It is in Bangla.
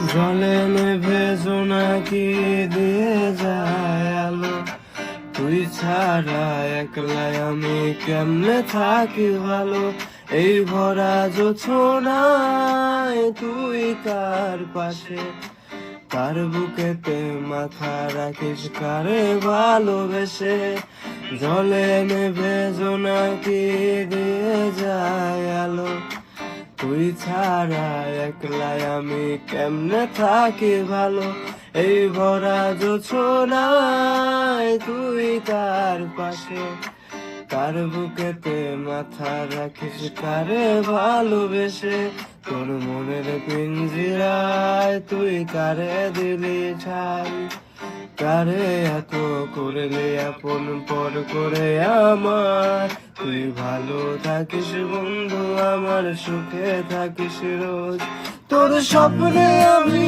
জলে নেভে জোনাকি দিয়ে যায় আলো, তুই ছাড়া একলাই আমি কেমনে থাকি ভালো। এই ভরা জোছনায় তুই কার পাশে, কার বুকেতে মাথা রাখিস কারে ভালোবেসে। জলে নেভে জোনাকি দিয়ে যায় আলো, তুই ছাড়া একলাই আমি কেমনে থাকি ভালো। এই ভরা জোছনায় তুই কার পাশে, কার বুকেতে মাথা রাখিস কারে ভালোবেসে। তোর মনের পিঞ্জিরায় তুই কারে দিলি ঠাই, কারে এত করলে আপন পর করে আমার। তুই ভালো থাকিস বন্ধু আমার, সুখে থাকিস রোজ। তোর স্বপ্নে আমি